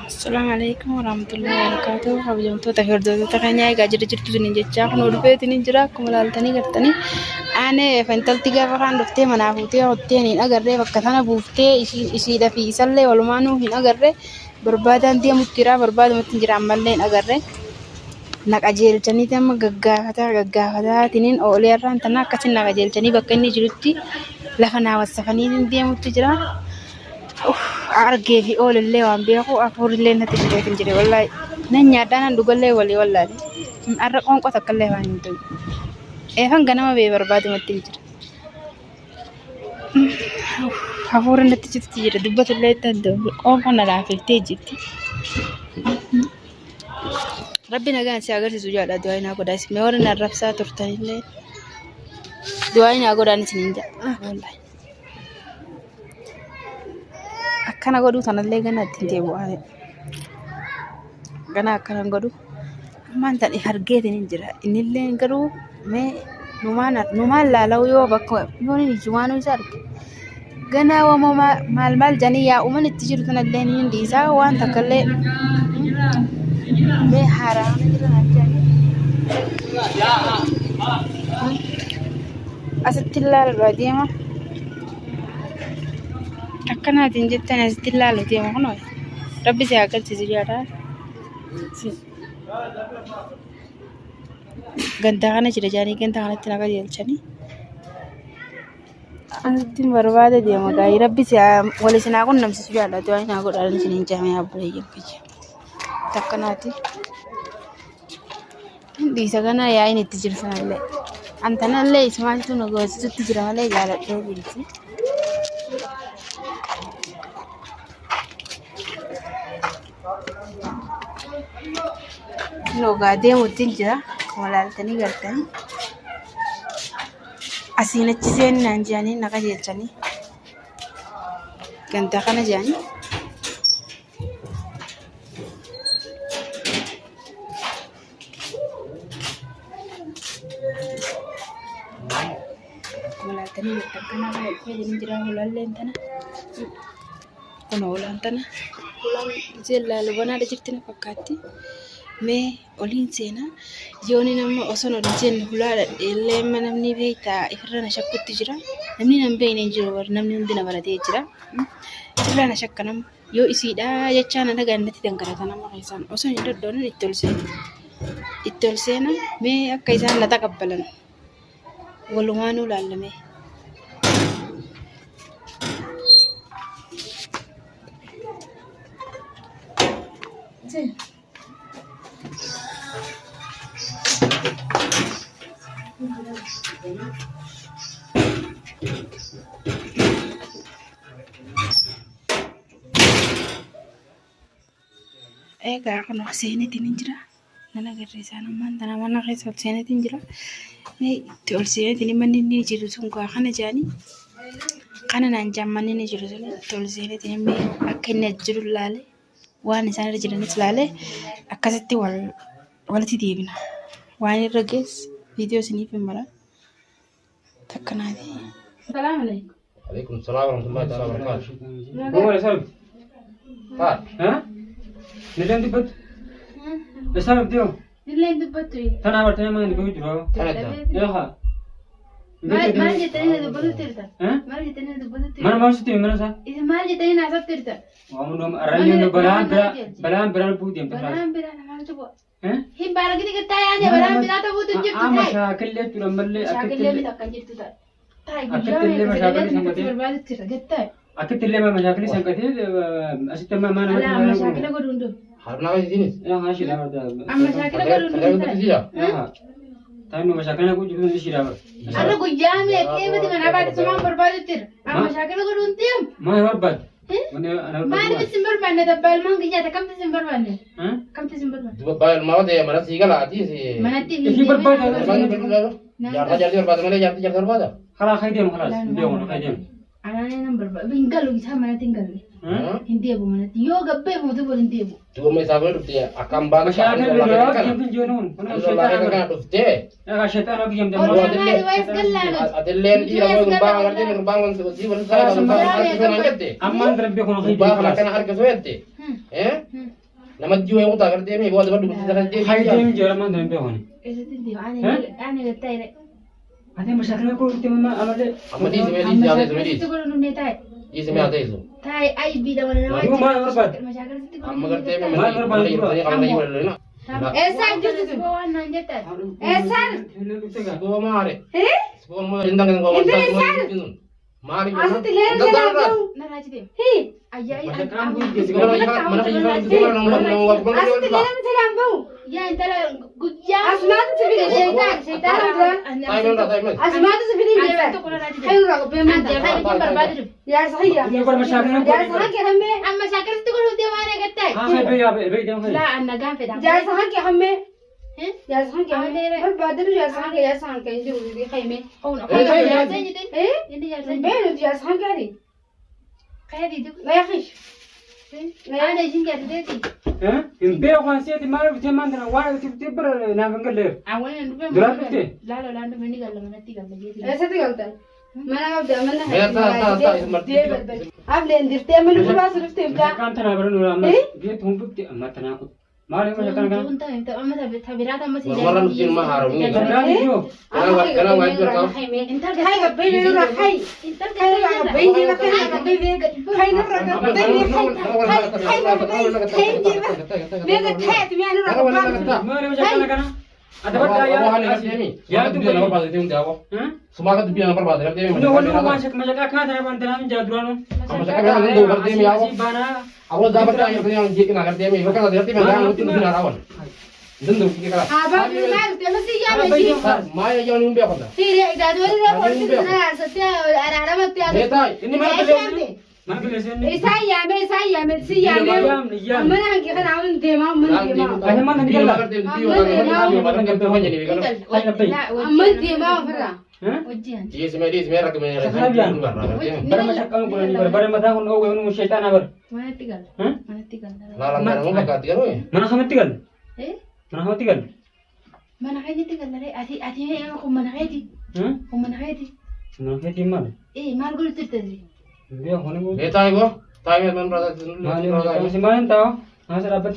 السلام عليكم ورحمة الله وبركاته. حبيبتي تهردو تخنيا جاجر جرتو زنجة خنور بيت نجرا كملالتني قرتني أنا فانتلتي كافان رفتي منافوتي عطيني أجرّي فكثنا بوفتي إشي ده في سلة والمانو هنا أجرّي بربادة أنتي متيرا بربادة متنجرا عملين أجرّي نكاجيل تاني تام جعّها تنين أولي ران تنا كتير نكاجيل تاني بكني جرتي لفنا وسفني أنتي متجرا أرجع في أول الليل وأم بيأخو أفور الليل نتيجة تنجري والله نني أدانا نقول له ولي والله أرقون قط أكله وانتو إيه هن جنا ما بيبرباد ما تنجري أفور النتيجة تنجري دبّت الليل تندو قوم كنا لا في تيجي ربنا قال سيأجر سجاد دعائنا قد اسمه ورنا الرب ساتر تاني الليل دعائنا قد أنا سنينجا والله أكنا قدو تنالله جنا تنتبه عليه جنا أكنا قدو ما أنت إحرجت نيجرا إن اللي قدو ما نمان لا لو يو بكو يوني نجوانو يسارك جنا وما مال جانية ومن التجر تنالله نينديسا وأنت كله ما حرام نجرا نجاني أستلا الراديما أكنا تنجت أنا أستلا الراديما هنوي ربي سيأكل تزيجارا gantaana jira jaanii gantaanatti naga jeelchanii antiin barbaade deema gaayii rabbi wali sinaa kun namsisu jaallatu waan naa godhaan isiniin jaamee abbulee jirkiyya takkanaati dhiisa kana yaa'iin itti jirsanallee antanallee ismaatitu nagoosisutti jira malee jaaladhee jirti nogaa deemuttiin jira kumalaaltanii gartanii asiin achi seenaan jaanii naqa jeelchanii gantaa kana jaanii kumalaaltanii gartan kana fayyadanii jira hulaalleen tana kun hulaan tana hulaan jeellaalu banaadha jirtina fakkaatti mee oliin seenaa yooni nama osoo oliin seenna hulaadha illee namni beektaa ifirra na shakkutti jira namni nan beekne hin jiru namni hundi na baratee jira ifirra na shakka nama yoo isiidha jechaa na dhagaannatti dangarata nama keessaan osoo hin doddoonan itti ol seena mee akka isaan na taqabbalan walumaanuu laallamee egaa kun seenetiin hin jira nana garreessaa namaan tana mana keessa ol seenetiin jira itti ol seenetiin manni inni jiru sun kana jaanii kana naan jaammanni inni jiru sun itti ol seenetiin akka inni jiru laale waan isaan irra jiranis laale akkasitti walitti deebina waan irra gees viidiyoo isiniif hin mara takkanaati. Salaamu alaikum. Alaikum salaam warahmatullahi ta'ala wabarakatuh. Gomara salb. Fat. Ha? Nilen dubat. Salb dio. Nilen dubat tu. Tana bartanya mang niku juro. Tanata. Ya ha. Mal jetani dubat tirta. Mal jetani dubat tirta. Mana mau situ mana sa? Is mal jetani nasab tirta. Wamu dom aralnya no balan beran bu diam terus. Baran beran mal tu bo. Eh? Him barang kita kata ya aja baran beran tu bu tu jep tu. Ama syakille tu ramballe Syakille mi takkan jep tu tak. Akitille masyakille sangkati. Berbalik tirta kata. Akitille masyakille sangkati asitama mana Ala masyakille ko dundu. Harna kasi sini. Ya ha shila barda. Masyakille ko dundu. Ada betul sih ya. Ya ha. Tapi masyakille ko jual di shila. Ana gujam ya kebe dengan apa di semua berbalik tir. Masyakille ko dundu. Mana berbalik? Mana Desember mana tabal mang kita tak kam Desember mana? Kam Desember mana? Dua bayar mau deh mana sih kalau hati sih. Mana ti? Ini berbalik. Mana betul lalu? Jarda jadi berbalik mana jadi berbalik. Kalau kaya dia malas, dia orang kaya dia. Anaknya yang berbalik. Tinggal lu kita mana tinggal? Hindi abu mana. Yo gabbe mo tu boleh hindi abu. Tuh mai sabar tuh ya akam bang. Masyadong lulog yung pinjonon. Ano lagi kan tuh teh. Nakashaitan ako yung Oh, damo. jangan riwayat galala. Adelen di ramu bang ngerti bang di mana saya dalam bang harus ngerti. Amman rabbi ko Bang nak kena harus ngerti. Nama jual yang utak ngerti mi buat dulu bisa ngerti. Haydim jaraman rabbi ko ni. Eso hindi. Ani gatai re. Ate masyadong ko timama amade. Amadi semedi jauh semedi. Itu kalau nune tai. Di semedi ada itu. Tai ai bida mana nama. Aduh, mana berbat? Masyarakat itu Amma ngerti mi mana kalau lagi mana na. Esan jutu sebuah nanjatan. Esan. Sebuah mare. Eh? Sebuah mare indang yang kau mari. Asal tiler saya tahu. Naraji deh. Hei. Ayah ayah. Asal tiler saya tahu. Ya antara gujya. Asmat sebenarnya syaitan. Syaitan ada. Asmat sebenarnya dia. Hayu ragu pemen. Hayu pun berbadu. Ya sahih ya. Ini kalau masyarakat Ya sahih ke hame. Am masyarakat itu kalau dia mana kata. Ha be dia ho. La anna gan feda. Ya sahih ke hame. Eh? Ya sahih ke hame. Berbadu ya sahih ke ini dulu di hame. Oh nak. Ya sahih jadi. Eh? Ini ya sahih. Beno ya sahih ke ni. Kayak itu. La yakhish. Ada izin jadi deh. In be ko ansi di mar te mandana wa ti ber na gangaler. Awalnya itu. Durat itu. Lalu lalu meni galau mana tiga lagi. ऐसे तो गलत है मैंने अब मैंने Mera आप ले दिखते हैं मैंने बस रुकते हैं क्या Kan tana ber nura amma. Ge thumpuk matana ko. Mari ma kan kan. Unta itu amma tapi rata masih. Warna lucu mah harum ni. Kan yo. Karena wajar kau. Intar खाई का बेन ना खाई intar खाई का बेन ना खाई का बेन खाई ना रखा बेन मेरे खाई तुम्हें आने रखा Mari ma kan kan. Ada bat ya. Ya tu dia nomor pasal tiung jawab. Semangat dia nomor pasal dia. No no ma sak ma ka kan tana ban tana min jadurano. Kamu sekarang kan dua berarti mi awak. Bana. Awak dapat yang jik nak kerja mi. Bukan ada tim yang itu benar awak. Dendam kita kalah. अब मैं ते मसी या मसी Maya jangan nimbe apa dah. फिर इधर वाले ना बोलते ना सत्य अरारा मत यार Beta, ini mana beli? Mana kelesen. ऐसा ही है मैं सी या मैं मैंने हंके का नाम दे मां मन दे मां Ada mana Dia nikah. makan dia makan dia makan jadi kan. मन दे मां फिर Hah? Ujian. Dia sebenarnya rak menyerah. Bara ma sak kan ko ni bara ma ta ko no no syaitan abar. Mana tinggal? Hah? Mana tinggal? Lalang mau makan dia kan. Mana kami tinggal? Eh? Mana kami tinggal? Mana kaya tinggal dari ati yang aku mana kaya di? Hah? Aku mana kaya di? Mana kami tinggal? Eh, mal gul tertadi. Dia hono. Beta ibu, tahu yang mana Mana si mana tahu? Masa dapat